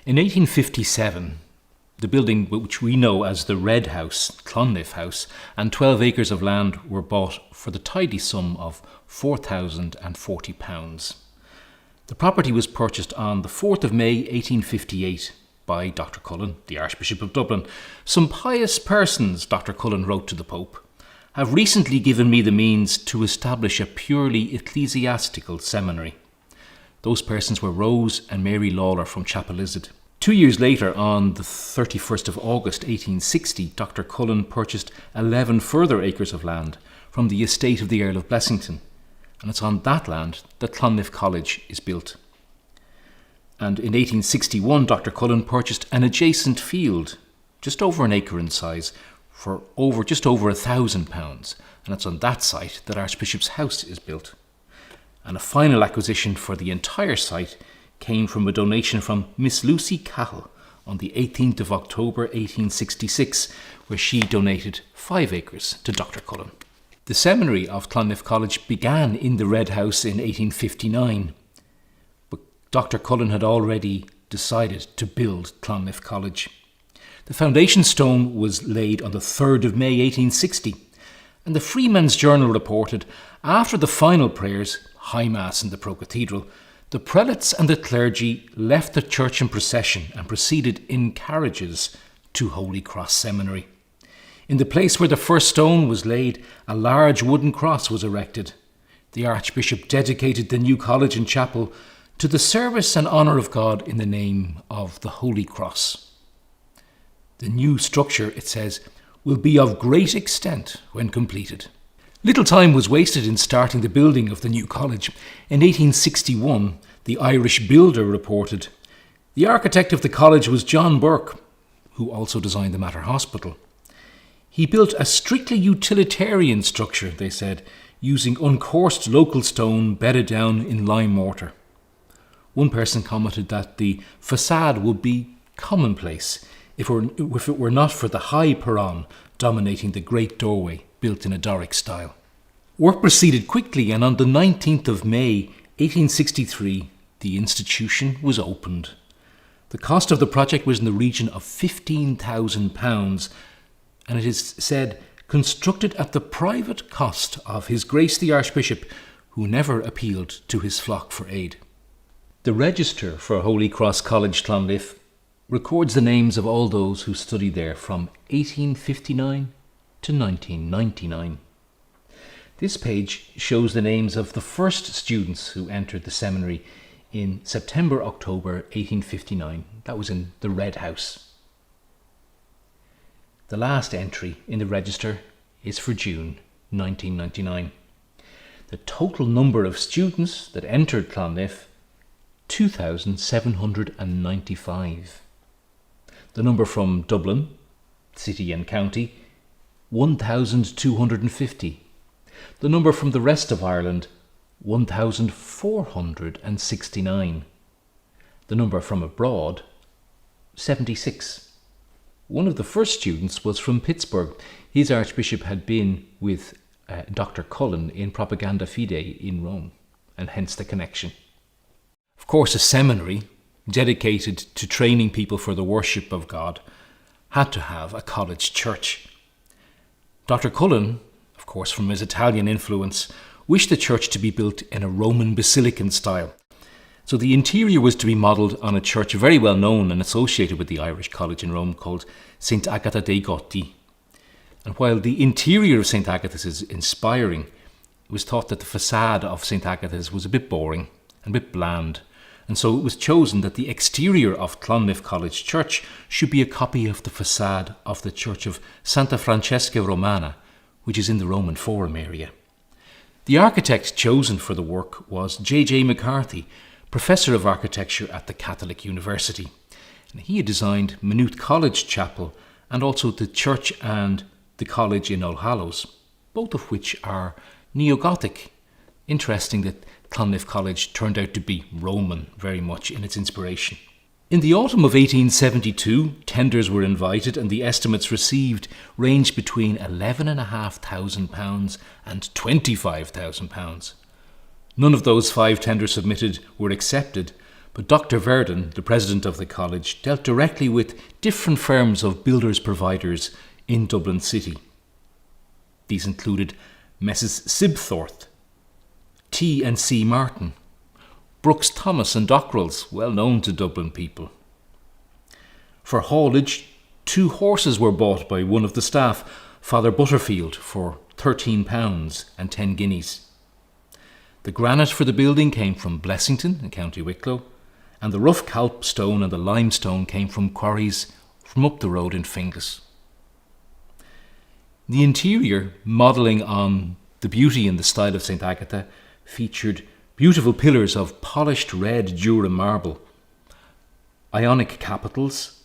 In 1857, the building which we know as the Red House, Clonliffe House, and 12 acres of land were bought for the tidy sum of £4,040. The property was purchased on the 4th of May 1858 by Dr. Cullen, the Archbishop of Dublin. Some pious persons, Dr. Cullen wrote to the Pope, have recently given me the means to establish a purely ecclesiastical seminary. Those persons were Rose and Mary Lawler from Chapelizod. 2 years later, on the 31st of August 1860, Dr. Cullen purchased 11 further acres of land from the estate of the Earl of Blessington, and it's on that land that Clonliffe College is built. And in 1861, Dr. Cullen purchased an adjacent field, just over an acre in size, for just over £1,000, and it's on that site that Archbishop's House is built. And a final acquisition for the entire site came from a donation from Miss Lucy Cahill on the 18th of October 1866, where she donated 5 acres to Dr. Cullen. The seminary of Clonliffe College began in the Red House in 1859, but Dr. Cullen had already decided to build Clonliffe College. The foundation stone was laid on the 3rd of May 1860, and the Freeman's Journal reported, after the final prayers, High Mass in the Pro-Cathedral, the prelates and the clergy left the church in procession and proceeded in carriages to Holy Cross Seminary. In the place where the first stone was laid, a large wooden cross was erected. The Archbishop dedicated the new college and chapel to the service and honour of God in the name of the Holy Cross. The new structure, it says, will be of great extent when completed. Little time was wasted in starting the building of the new college. In 1861, the Irish Builder reported, "The architect of the college was John Burke, who also designed the Mater Hospital. He built a strictly utilitarian structure," they said, "using uncoursed local stone bedded down in lime mortar." One person commented that the facade would be commonplace if it were not for the high perron dominating the great doorway built in a Doric style. Work proceeded quickly, and on the 19th of May 1863, the institution was opened. The cost of the project was in the region of £15,000, and it is said constructed at the private cost of His Grace the Archbishop, who never appealed to his flock for aid. The register for Holy Cross College, Clonliffe, records the names of all those who studied there from 1859 to 1999. This page shows the names of the first students who entered the seminary in September-October 1859. That was in the Red House. The last entry in the register is for June 1999. The total number of students that entered Clonliffe, 2,795. The number from Dublin, city and county, 1,250. The number from the rest of Ireland, 1,469. The number from abroad, 76. One of the first students was from Pittsburgh. His archbishop had been with Dr. Cullen in Propaganda Fide in Rome, and hence the connection. Of course, a seminary dedicated to training people for the worship of God had to have a college church. Dr. Cullen, of course from his Italian influence, wished the church to be built in a Roman basilican style. So the interior was to be modelled on a church very well known and associated with the Irish College in Rome called St. Agatha dei Gotti. And while the interior of St. Agatha's is inspiring, it was thought that the facade of St. Agatha's was a bit boring and a bit bland. And so it was chosen that the exterior of Clonliffe College Church should be a copy of the facade of the church of Santa Francesca Romana, which is in the Roman Forum area. The architect chosen for the work was J.J. McCarthy, Professor of Architecture at the Catholic University. And he had designed Maynooth College Chapel and also the church and the college in All Hallows, both of which are neo-Gothic. Interesting that Clonliffe College turned out to be Roman very much in its inspiration. In the autumn of 1872, tenders were invited and the estimates received ranged between £11,500 and £25,000. None of those 5 tenders submitted were accepted, But Dr. Verdon, the president of the college, dealt directly with different firms of builders providers in Dublin City. These included Messrs. Sibthorpe, T&C Martin, Brooks Thomas and Dockrell's, well known to Dublin people. For haulage, 2 horses were bought by one of the staff, Father Butterfield, for £13 and 10 guineas. The granite for the building came from Blessington in County Wicklow, and the rough calpstone and the limestone came from quarries from up the road in Finglas. The interior, modelling on the beauty and the style of St. Agatha, featured beautiful pillars of polished red Jura marble, Ionic capitals,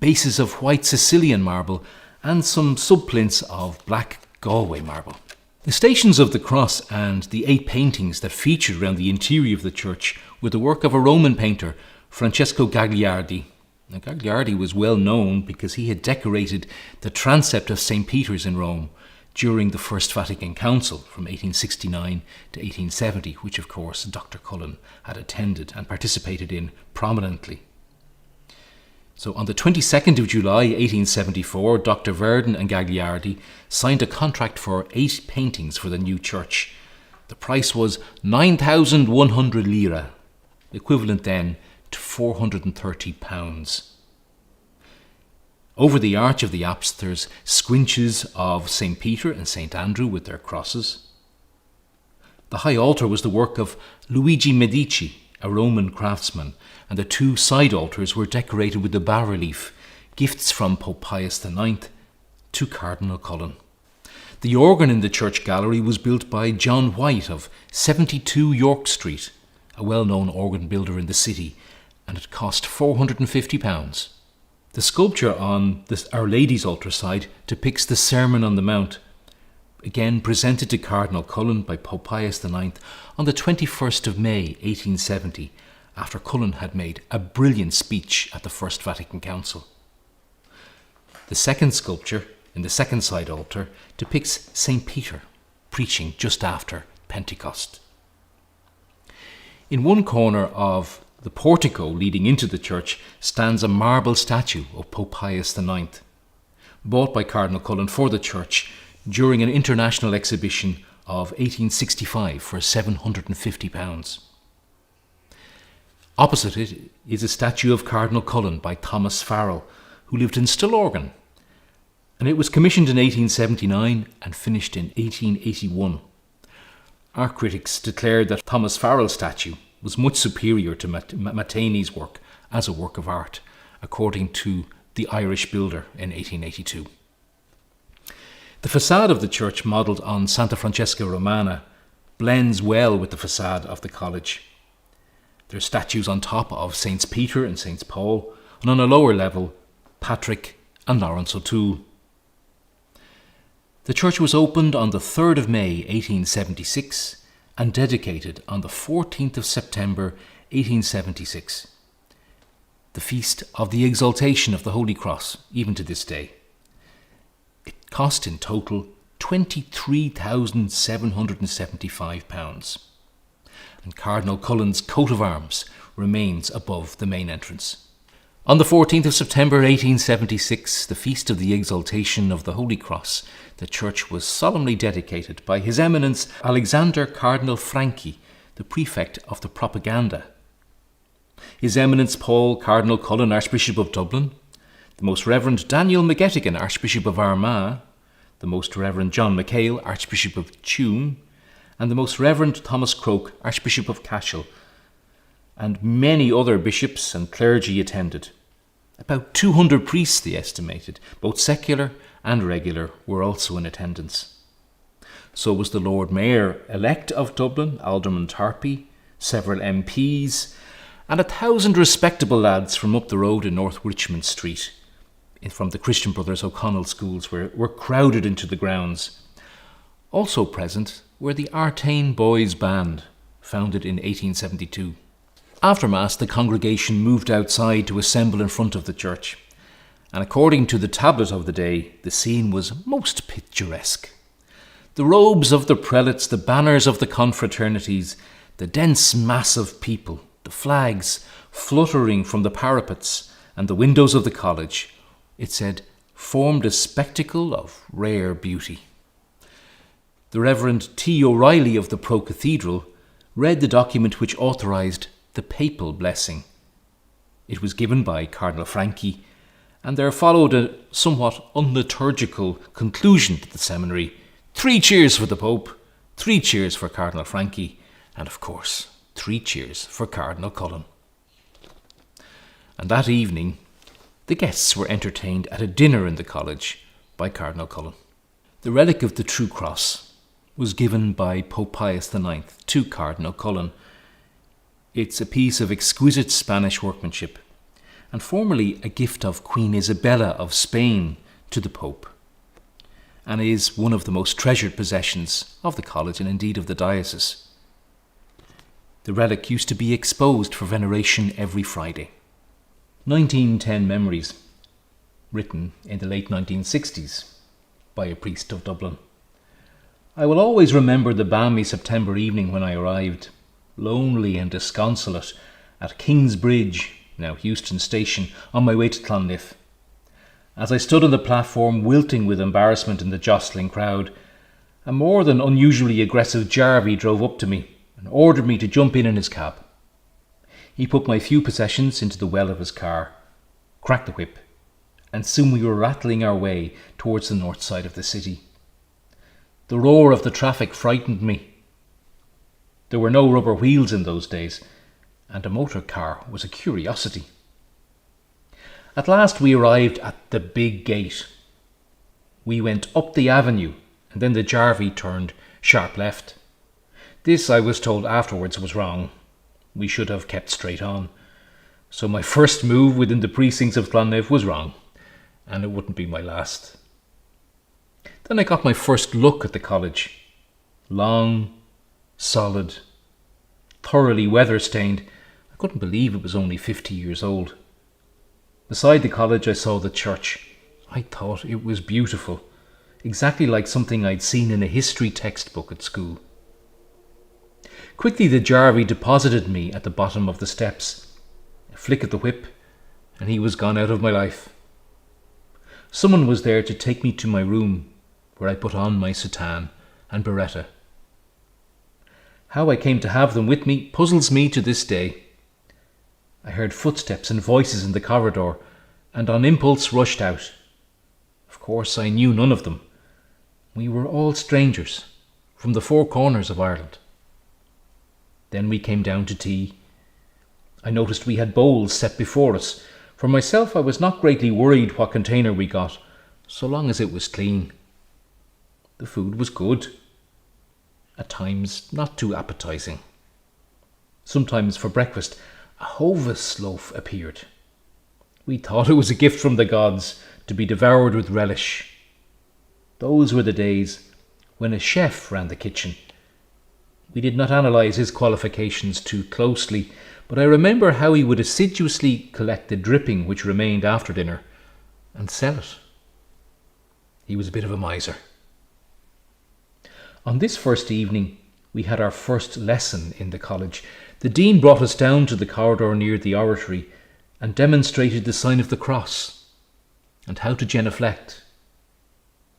bases of white Sicilian marble, and some subplinths of black Galway marble. The Stations of the Cross and the 8 paintings that featured around the interior of the church were the work of a Roman painter, Francesco Gagliardi. Now, Gagliardi was well known because he had decorated the transept of St. Peter's in Rome during the First Vatican Council from 1869 to 1870, which of course Dr. Cullen had attended and participated in prominently. So on the 22nd of July 1874, Dr. Verdon and Gagliardi signed a contract for 8 paintings for the new church. The price was 9,100 lira, equivalent then to £430. Over the arch of the apse there's squinches of St. Peter and St. Andrew with their crosses. The high altar was the work of Luigi Medici, a Roman craftsman, and the 2 side altars were decorated with the bas-relief, gifts from Pope Pius IX to Cardinal Cullen. The organ in the church gallery was built by John White of 72 York Street, a well-known organ builder in the city, and it cost £450. The sculpture on Our Lady's altar side depicts the Sermon on the Mount, again presented to Cardinal Cullen by Pope Pius IX on the 21st of May 1870, after Cullen had made a brilliant speech at the First Vatican Council. The second sculpture in the second side altar depicts St. Peter preaching just after Pentecost. In one corner of the portico leading into the church stands a marble statue of Pope Pius IX, bought by Cardinal Cullen for the church during an international exhibition of 1865 for £750. Opposite it is a statue of Cardinal Cullen by Thomas Farrell, who lived in Stillorgan, and it was commissioned in 1879 and finished in 1881. Art critics declared that Thomas Farrell's statue was much superior to Matani's work as a work of art, according to the Irish Builder in 1882. The facade of the church, modelled on Santa Francesca Romana, blends well with the facade of the college. There are statues on top of Saints Peter and Saints Paul, and on a lower level, Patrick and Lawrence O'Toole. The church was opened on the 3rd of May 1876 and dedicated on the 14th of September 1876, the feast of the Exaltation of the Holy Cross, even to this day. It cost in total £23,775, and Cardinal Cullen's coat of arms remains above the main entrance. On the 14th of September 1876, the feast of the Exaltation of the Holy Cross, the church was solemnly dedicated by His Eminence Alexander Cardinal Franchi, the prefect of the Propaganda. His Eminence Paul Cardinal Cullen, Archbishop of Dublin, the Most Reverend Daniel McGettigan, Archbishop of Armagh, the Most Reverend John McHale, Archbishop of Tuam, and the Most Reverend Thomas Croke, Archbishop of Cashel, and many other bishops and clergy attended. About 200 priests, they estimated, both secular and regular, were also in attendance. So was the Lord Mayor-elect of Dublin, Alderman Tarpey, several MPs, and 1,000 respectable lads from up the road in North Richmond Street, from the Christian Brothers O'Connell schools, were crowded into the grounds. Also present were the Artane Boys Band, founded in 1872. After Mass, the congregation moved outside to assemble in front of the church, and according to the tablet of the day, the scene was most picturesque. The robes of the prelates, the banners of the confraternities, the dense mass of people, the flags fluttering from the parapets and the windows of the college, it said, formed a spectacle of rare beauty. The Reverend T. O'Reilly of the Pro-Cathedral read the document which authorised the papal blessing. It was given by Cardinal Franchi, and there followed a somewhat unliturgical conclusion to the seminary. 3 cheers for the Pope, 3 cheers for Cardinal Franchi, and of course, 3 cheers for Cardinal Cullen. And that evening, the guests were entertained at a dinner in the college by Cardinal Cullen. The relic of the True Cross was given by Pope Pius IX to Cardinal Cullen. It's a piece of exquisite Spanish workmanship, and formerly a gift of Queen Isabella of Spain to the Pope, and is one of the most treasured possessions of the college and indeed of the diocese. The relic used to be exposed for veneration every Friday. 1910 Memories, written in the late 1960s by a priest of Dublin. I will always remember the balmy September evening when I arrived, lonely and disconsolate, at King's Bridge, now Euston Station, on my way to Clonliffe. As I stood on the platform, wilting with embarrassment in the jostling crowd, a more than unusually aggressive Jarvey drove up to me and ordered me to jump in his cab. He put my few possessions into the well of his car, cracked the whip, and soon we were rattling our way towards the north side of the city. The roar of the traffic frightened me. There were no rubber wheels in those days, and a motor car was a curiosity. At last we arrived at the big gate. We went up the avenue, and then the Jarvey turned sharp left. This, I was told afterwards, was wrong. We should have kept straight on. So my first move within the precincts of Clonliffe was wrong, and it wouldn't be my last. Then I got my first look at the college. Long, solid, thoroughly weather-stained. I couldn't believe it was only 50 years old. Beside the college I saw the church. I thought it was beautiful, exactly like something I'd seen in a history textbook at school. Quickly the Jarvey deposited me at the bottom of the steps. A flick of the whip, and he was gone out of my life. Someone was there to take me to my room, where I put on my soutane and beretta. How I came to have them with me puzzles me to this day. I heard footsteps and voices in the corridor, and on impulse rushed out. Of course I knew none of them. We were all strangers, from the 4 corners of Ireland. Then we came down to tea. I noticed we had bowls set before us. For myself, I was not greatly worried what container we got, so long as it was clean. The food was good. At times, not too appetizing. Sometimes for breakfast, a hovis loaf appeared. We thought it was a gift from the gods, to be devoured with relish. Those were the days when a chef ran the kitchen. We did not analyse his qualifications too closely, but I remember how he would assiduously collect the dripping which remained after dinner and sell it. He was a bit of a miser. On this first evening, we had our first lesson in the college. The dean brought us down to the corridor near the oratory and demonstrated the sign of the cross and how to genuflect.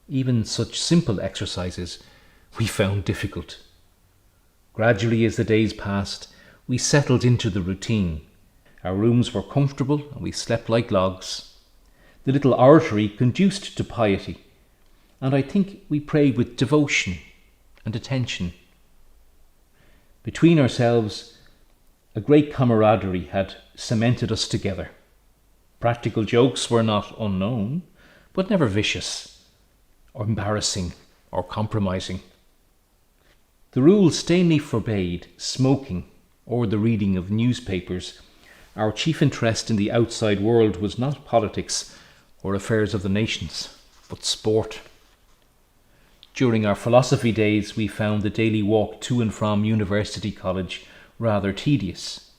Even such simple exercises we found difficult. Gradually, as the days passed, we settled into the routine. Our rooms were comfortable and we slept like logs. The little oratory conduced to piety, and I think we prayed with devotion and attention. Between ourselves, a great camaraderie had cemented us together. Practical jokes were not unknown, but never vicious, or embarrassing, or compromising. The rules stainly forbade smoking or the reading of newspapers. Our chief interest in the outside world was not politics or affairs of the nations, but sport. During our philosophy days, we found the daily walk to and from University College rather tedious,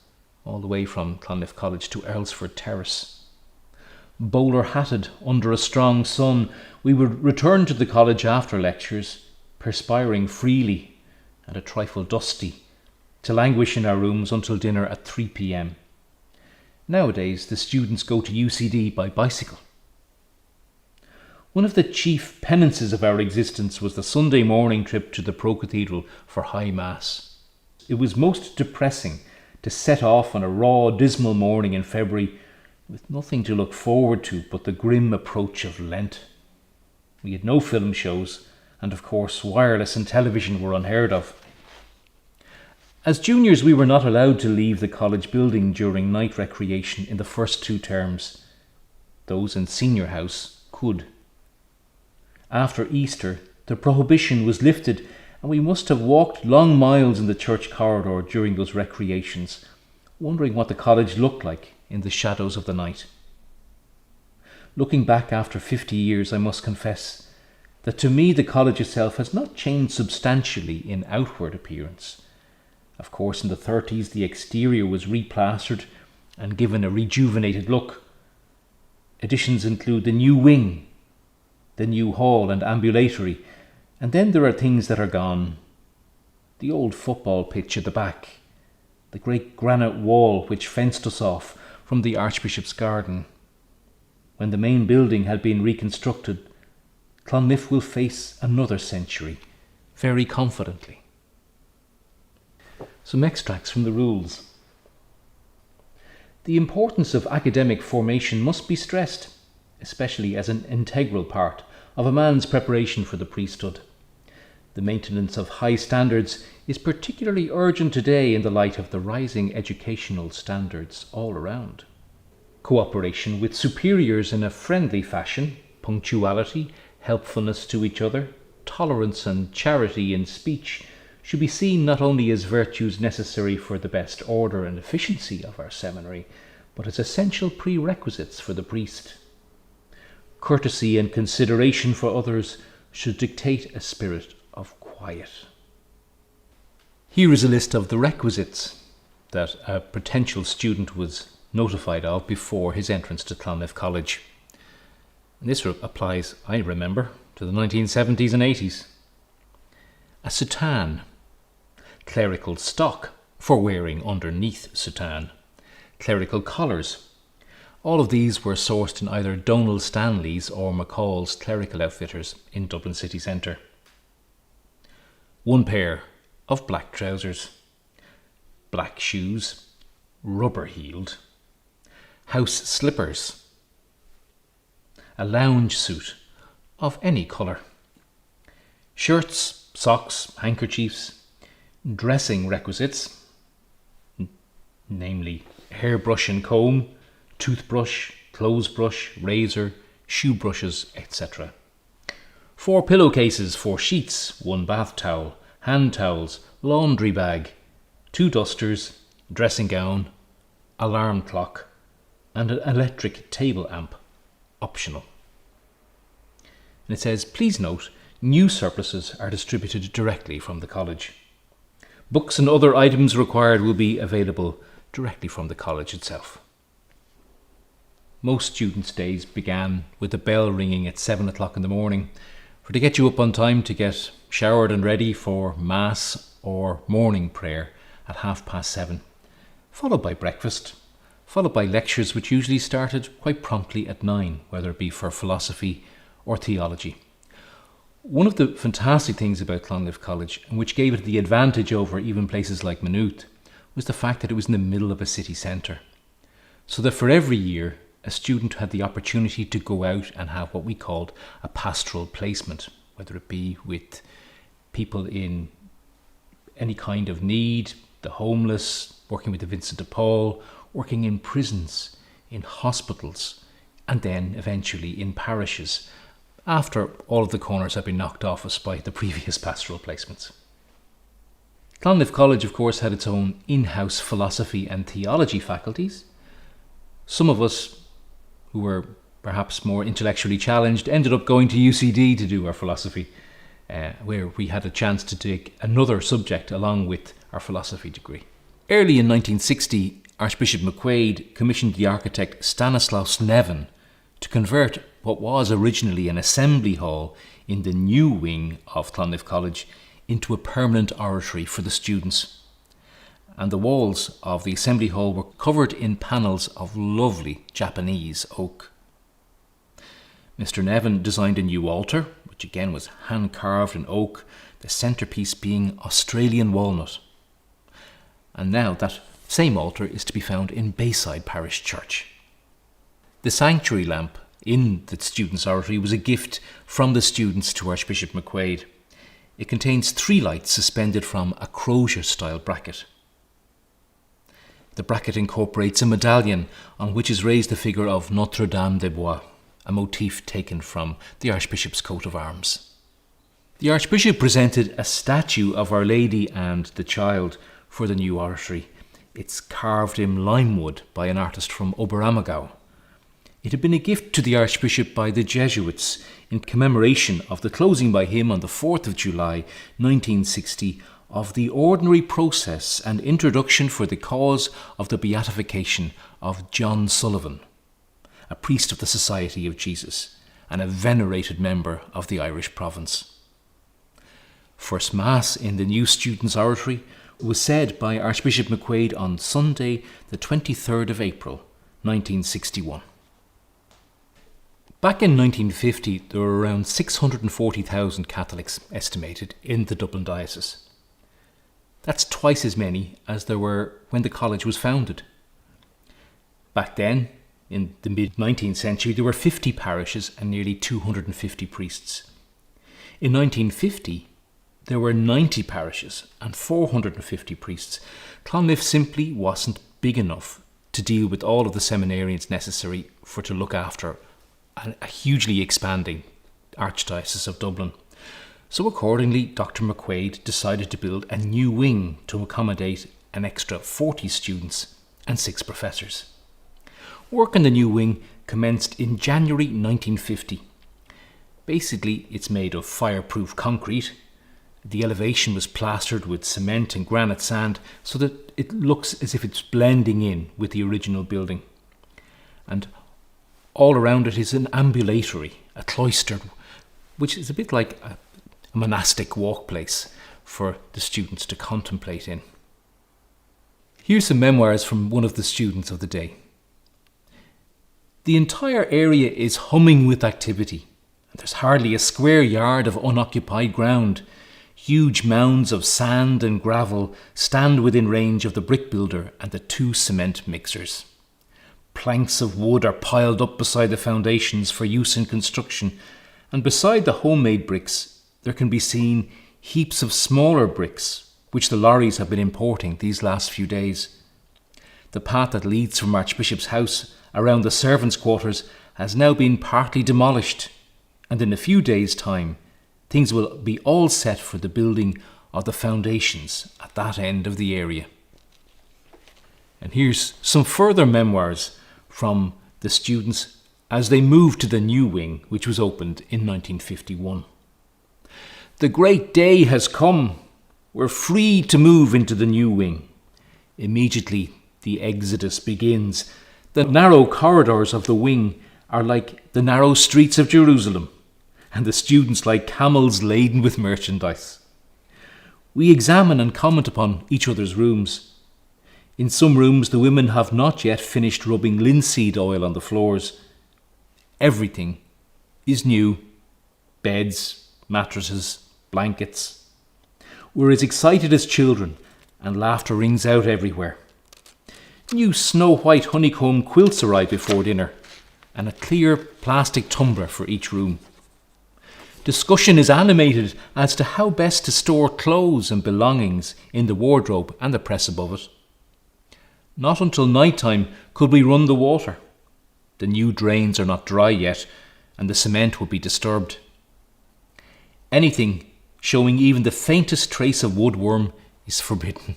all the way from Clonliffe College to Earlsford Terrace. Bowler-hatted under a strong sun, we would return to the college after lectures, perspiring freely and a trifle dusty, to languish in our rooms until dinner at 3 p.m. Nowadays, the students go to UCD by bicycle. One of the chief penances of our existence was the Sunday morning trip to the Pro-Cathedral for High Mass. It was most depressing to set off on a raw, dismal morning in February with nothing to look forward to but the grim approach of Lent. We had no film shows, and of course wireless and television were unheard of. As juniors, we were not allowed to leave the college building during night recreation in the first 2 terms. Those in senior house could. After Easter, the prohibition was lifted and we must have walked long miles in the church corridor during those recreations, wondering what the college looked like in the shadows of the night. Looking back after 50 years, I must confess that to me the college itself has not changed substantially in outward appearance. Of course, in the 30s the exterior was replastered and given a rejuvenated look. Additions include the new wing, the new hall and ambulatory, and then there are things that are gone. The old football pitch at the back, the great granite wall which fenced us off from the Archbishop's garden. When the main building had been reconstructed, Clonliffe will face another century, very confidently. Some extracts from the rules. The importance of academic formation must be stressed, especially as an integral part of a man's preparation for the priesthood. The maintenance of high standards is particularly urgent today in the light of the rising educational standards all around. Cooperation with superiors in a friendly fashion, punctuality, helpfulness to each other, tolerance and charity in speech should be seen not only as virtues necessary for the best order and efficiency of our seminary, but as essential prerequisites for the priest. Courtesy and consideration for others should dictate a spirit of quiet. Here is a list of the requisites that a potential student was notified of before his entrance to Clonliffe College. And this applies, I remember, to the 1970s and 80s. A soutane, clerical stock for wearing underneath soutane, clerical collars. All of these were sourced in either Donald Stanley's or McCall's clerical outfitters in Dublin city centre. 1 pair of black trousers, black shoes, rubber-heeled, house slippers, a lounge suit of any colour, shirts, socks, handkerchiefs, dressing requisites, namely hairbrush and comb, toothbrush, clothes brush, razor, shoe brushes, etc. 4 pillowcases, 4 sheets, 1 bath towel, hand towels, laundry bag, 2 dusters, dressing gown, alarm clock, and an electric table amp, optional. And it says, please note, new surpluses are distributed directly from the college. Books and other items required will be available directly from the college itself. Most students' days began with the bell ringing at 7 o'clock in the morning to get you up on time to get showered and ready for Mass or morning prayer at 7:30, followed by breakfast, followed by lectures which usually started quite promptly at 9, whether it be for philosophy or theology. One of the fantastic things about Clonliffe College, and which gave it the advantage over even places like Maynooth, was the fact that it was in the middle of a city centre. So that for every year, a student had the opportunity to go out and have what we called a pastoral placement, whether it be with people in any kind of need, the homeless, working with the Vincent de Paul, working in prisons, in hospitals, and then eventually in parishes, after all of the corners had been knocked off us by the previous pastoral placements. Clonliffe College, of course, had its own in-house philosophy and theology faculties. Some of us who were perhaps more intellectually challenged ended up going to UCD to do our philosophy, where we had a chance to take another subject along with our philosophy degree. Early in 1960, Archbishop McQuaid commissioned the architect Stanislaus Nevin to convert what was originally an assembly hall in the new wing of Clonliffe College into a permanent oratory for the students. and the walls of the assembly hall were covered in panels of lovely Japanese oak. Mr. Nevin designed a new altar, which again was hand-carved in oak, the centrepiece being Australian walnut. And now that same altar is to be found in Bayside Parish Church. The sanctuary lamp in the students' oratory was a gift from the students to Archbishop McQuaid. It contains 3 lights suspended from a crozier-style bracket. The bracket incorporates a medallion on which is raised the figure of Notre Dame des Bois, a motif taken from the Archbishop's coat of arms. The Archbishop presented a statue of Our Lady and the Child for the new oratory. It's carved in lime wood by an artist from Oberammergau. It had been a gift to the Archbishop by the Jesuits in commemoration of the closing by him on the 4th of July 1960 of the ordinary process and introduction for the cause of the beatification of John Sullivan, a priest of the Society of Jesus and a venerated member of the Irish province. First Mass in the new students' oratory was said by Archbishop McQuaid on Sunday the 23rd of April 1961. Back in 1950 there were around 640,000 Catholics estimated in the Dublin Diocese. That's twice as many as there were when the college was founded. Back then, in the mid-19th century, there were 50 parishes and nearly 250 priests. In 1950, there were 90 parishes and 450 priests. Clonliffe simply wasn't big enough to deal with all of the seminarians necessary for to look after a hugely expanding Archdiocese of Dublin. So accordingly, Dr. McQuaid decided to build a new wing to accommodate an extra 40 students and 6 professors. Work on the new wing commenced in January 1950. Basically, it's made of fireproof concrete. The elevation was plastered with cement and granite sand so that it looks as if it's blending in with the original building. And all around it is an ambulatory, a cloister, which is a bit like a monastic walk place for the students to contemplate in. Here's some memoirs from one of the students of the day. The entire area is humming with activity. There's hardly a square yard of unoccupied ground. Huge mounds of sand and gravel stand within range of the brick builder and the 2 cement mixers. Planks of wood are piled up beside the foundations for use in construction, and beside the homemade bricks there can be seen heaps of smaller bricks which the lorries have been importing these last few days. The path that leads from Archbishop's house around the servants' quarters has now been partly demolished, and in a few days' time things will be all set for the building of the foundations at that end of the area. And here's some further memoirs from the students as they moved to the new wing, which was opened in 1951. The great day has come. We're free to move into the new wing. Immediately the exodus begins. The narrow corridors of the wing are like the narrow streets of Jerusalem, and the students like camels laden with merchandise. We examine and comment upon each other's rooms. In some rooms the women have not yet finished rubbing linseed oil on the floors. Everything is new. Beds, mattresses, blankets. We're as excited as children, and laughter rings out everywhere. New snow-white honeycomb quilts arrive before dinner, and a clear plastic tumbler for each room. Discussion is animated as to how best to store clothes and belongings in the wardrobe and the press above it. Not until night time could we run the water. The new drains are not dry yet, and the cement would be disturbed. Anything showing even the faintest trace of woodworm is forbidden.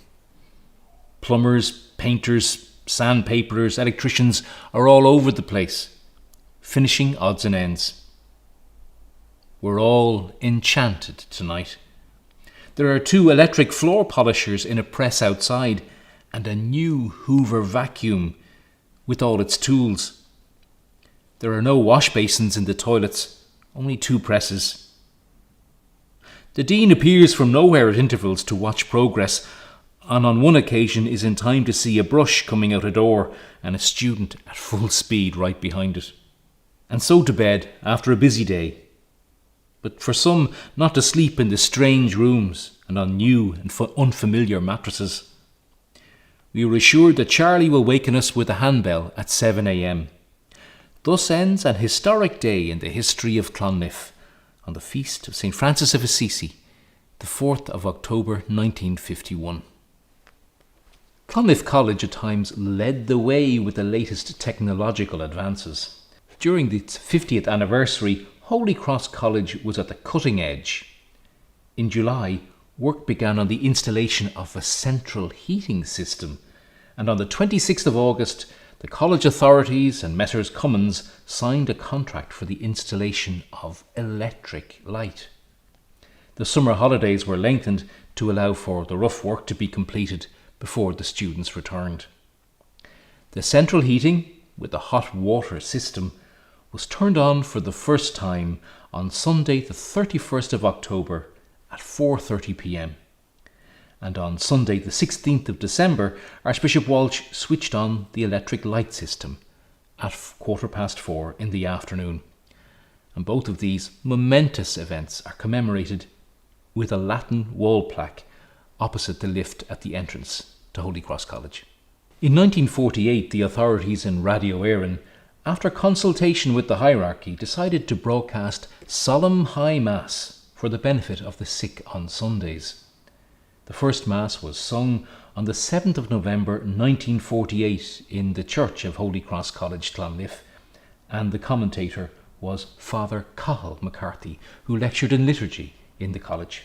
Plumbers, painters, sandpaperers, electricians are all over the place, finishing odds and ends. We're all enchanted tonight. There are 2 electric floor polishers in a press outside, and a new Hoover vacuum with all its tools. There are no wash basins in the toilets, only 2 presses. The Dean appears from nowhere at intervals to watch progress. and on one occasion is in time to see a brush coming out a door and a student at full speed right behind it. And so to bed after a busy day. But for some, not to sleep in the strange rooms and on new and unfamiliar mattresses. We were assured that Charlie will waken us with a handbell at 7 a.m. Thus ends an historic day in the history of Clonliffe, on the feast of St. Francis of Assisi, the 4th of October 1951. Clonliffe College at times led the way with the latest technological advances. During its 50th anniversary, Holy Cross College was at the cutting edge. In July, work began on the installation of a central heating system, and on the 26th of August, the college authorities and Messrs Cummins signed a contract for the installation of electric light. The summer holidays were lengthened to allow for the rough work to be completed before the students returned. The central heating, with a hot water system, was turned on for the first time on Sunday the 31st of October at 4:30 p.m. And on Sunday the 16th of December, Archbishop Walsh switched on the electric light system at 4:15 in the afternoon. And both of these momentous events are commemorated with a Latin wall plaque opposite the lift at the entrance to Holy Cross College. In 1948, the authorities in Radio Éireann, after consultation with the hierarchy, decided to broadcast Solemn High Mass for the benefit of the sick on Sundays. The first Mass was sung on the 7th of November 1948 in the Church of Holy Cross College, Clonliffe, and the commentator was Father Cathal McCarthy, who lectured in liturgy in the college.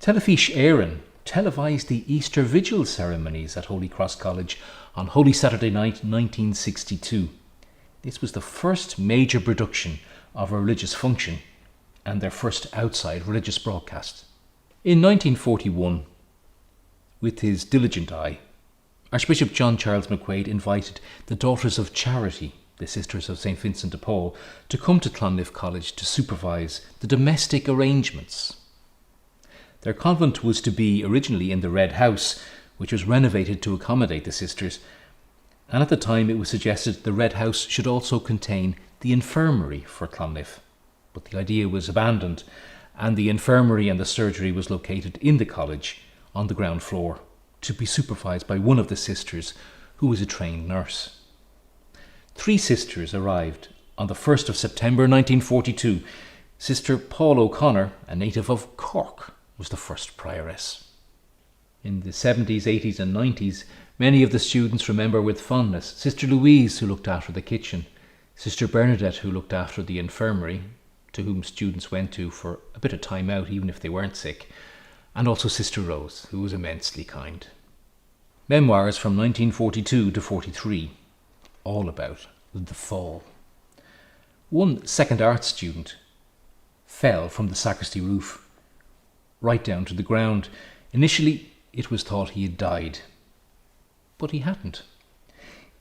Telefís Éireann televised the Easter Vigil ceremonies at Holy Cross College on Holy Saturday night 1962. This was the first major production of a religious function and their first outside religious broadcast. In 1941, with his diligent eye, Archbishop John Charles McQuaid invited the Daughters of Charity, the Sisters of St. Vincent de Paul, to come to Clonliffe College to supervise the domestic arrangements. Their convent was to be originally in the Red House, which was renovated to accommodate the sisters, and at the time it was suggested the Red House should also contain the infirmary for Clonliffe. But the idea was abandoned, and the infirmary and the surgery was located in the college on the ground floor, to be supervised by one of the sisters who was a trained nurse. 3 sisters arrived on the 1st of September 1942. Sister Paul O'Connor, a native of Cork, was the first prioress. In the 70s, 80s and 90s, many of the students remember with fondness Sister Louise, who looked after the kitchen, Sister Bernadette, who looked after the infirmary, to whom students went to for a bit of time out even if they weren't sick, and also Sister Rose, who was immensely kind. Memoirs from 1942 to 43, all about the fall. One second art student fell from the sacristy roof right down to the ground. Initially, it was thought he had died, but he hadn't.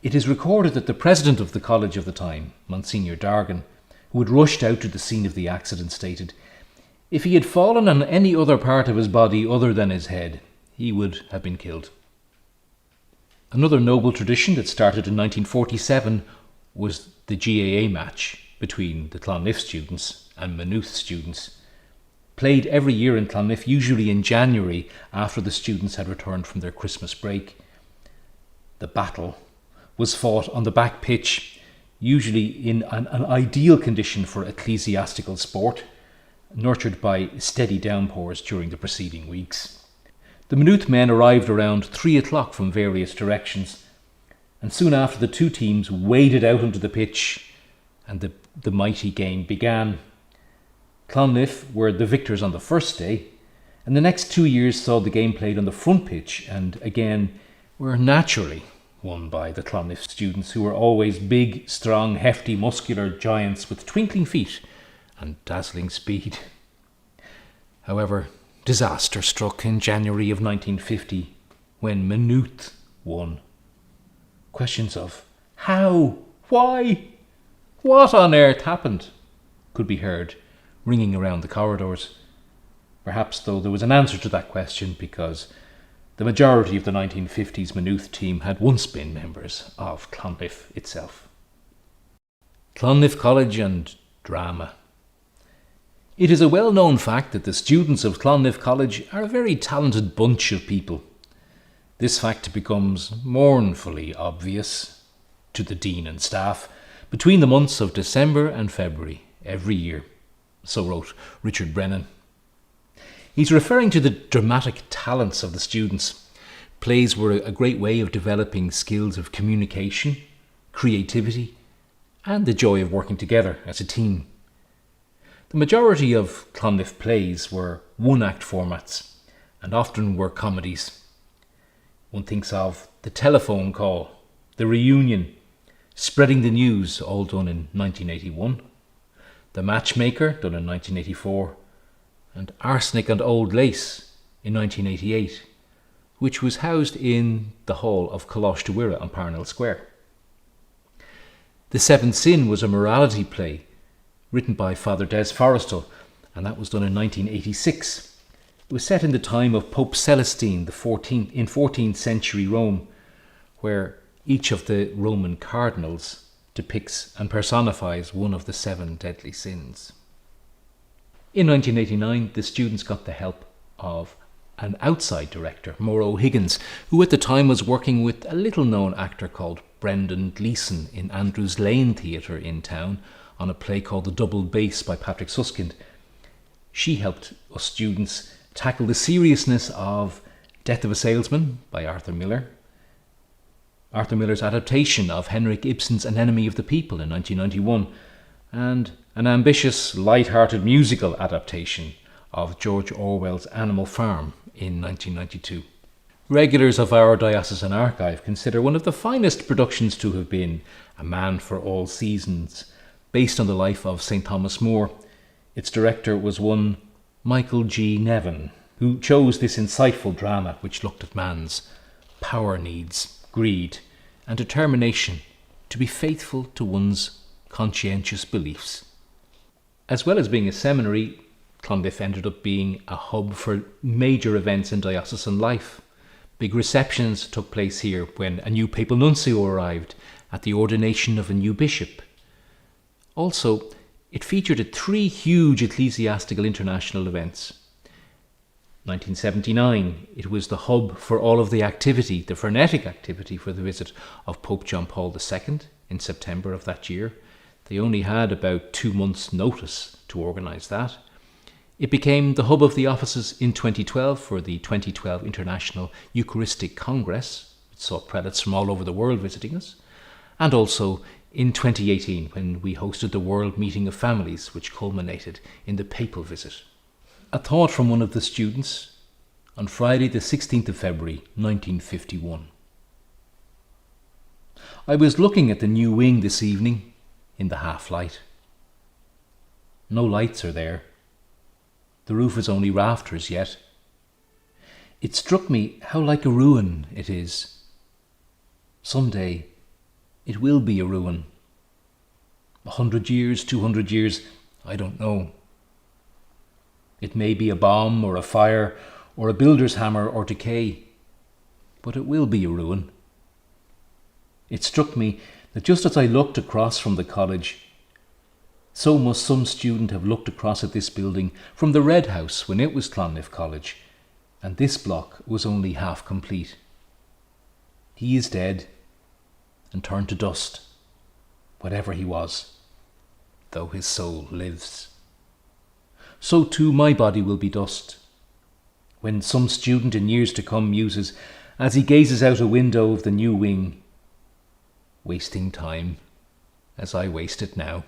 It is recorded that the president of the college of the time, Monsignor Dargan, who had rushed out to the scene of the accident, stated, "If he had fallen on any other part of his body other than his head, he would have been killed." Another noble tradition that started in 1947 was the GAA match between the Clonliffe students and Maynooth students, played every year in Clonliffe, usually in January after the students had returned from their Christmas break. The battle was fought on the back pitch, usually in an ideal condition for ecclesiastical sport, nurtured by steady downpours during the preceding weeks. The Maynooth men arrived around 3 o'clock from various directions, and soon after the 2 teams waded out onto the pitch and the mighty game began. Clonliffe were the victors on the first day, and the next 2 years saw the game played on the front pitch, and again were naturally won by the Clonliffe students, who were always big, strong, hefty, muscular giants with twinkling feet and dazzling speed. However, disaster struck in January of 1950 when Maynooth won. Questions of how, why, what on earth happened could be heard ringing around the corridors. Perhaps, though, there was an answer to that question, because The majority of the 1950s Maynooth team had once been members of Clonliffe itself. Clonliffe College and drama. It is a well-known fact that the students of Clonliffe College are a very talented bunch of people. This fact becomes mournfully obvious to the dean and staff between the months of December and February every year. So wrote Richard Brennan. He's referring to the dramatic talents of the students. Plays were a great way of developing skills of communication, creativity, and the joy of working together as a team. The majority of Clonliffe plays were one-act formats and often were comedies. One thinks of The Telephone Call, The Reunion, Spreading the News, all done in 1981, The Matchmaker, done in 1984, and Arsenic and Old Lace in 1988, which was housed in the hall of Coláiste Mhuire on Parnell Square. The Seventh Sin was a morality play written by Father Des Forrestal, and that was done in 1986. It was set in the time of Pope Celestine XIV in 14th century Rome, where each of the Roman cardinals depicts and personifies one of the 7 deadly sins. In 1989, the students got the help of an outside director, Mauro Higgins, who at the time was working with a little-known actor called Brendan Gleeson in Andrews Lane Theatre in town on a play called The Double Bass by Patrick Suskind. She helped us students tackle the seriousness of Death of a Salesman by Arthur Miller, Arthur Miller's adaptation of Henrik Ibsen's An Enemy of the People in 1991, and an ambitious, light-hearted musical adaptation of George Orwell's Animal Farm in 1992. Regulars of our Diocesan archive consider one of the finest productions to have been A Man for All Seasons, based on the life of St. Thomas More. Its director was one Michael G. Nevin, who chose this insightful drama which looked at man's power needs, greed, and determination to be faithful to one's conscientious beliefs. As well as being a seminary, Clonliffe ended up being a hub for major events in diocesan life. Big receptions took place here when a new papal nuncio arrived at the ordination of a new bishop. Also, it featured 3 huge ecclesiastical international events. 1979, it was the hub for all of the activity, the frenetic activity for the visit of Pope John Paul II in September of that year. They only had about 2 months' notice to organise that. It became the hub of the offices in 2012 for the 2012 International Eucharistic Congress, which saw prelates from all over the world visiting us, and also in 2018 when we hosted the World Meeting of Families, which culminated in the papal visit. A thought from one of the students on Friday the 16th of February 1951. I was looking at the new wing this evening in the half-light. No lights are there. The roof is only rafters yet. It struck me how like a ruin it is. Someday it will be a ruin. 100 years, 200 years, I don't know. It may be a bomb or a fire or a builder's hammer or decay, but it will be a ruin. It struck me that just as I looked across from the college, so must some student have looked across at this building from the Red House when it was Clonliffe College, and this block was only half complete. He is dead and turned to dust, whatever he was, though his soul lives. So too my body will be dust, when some student in years to come muses, as he gazes out a window of the new wing, wasting time as I waste it now.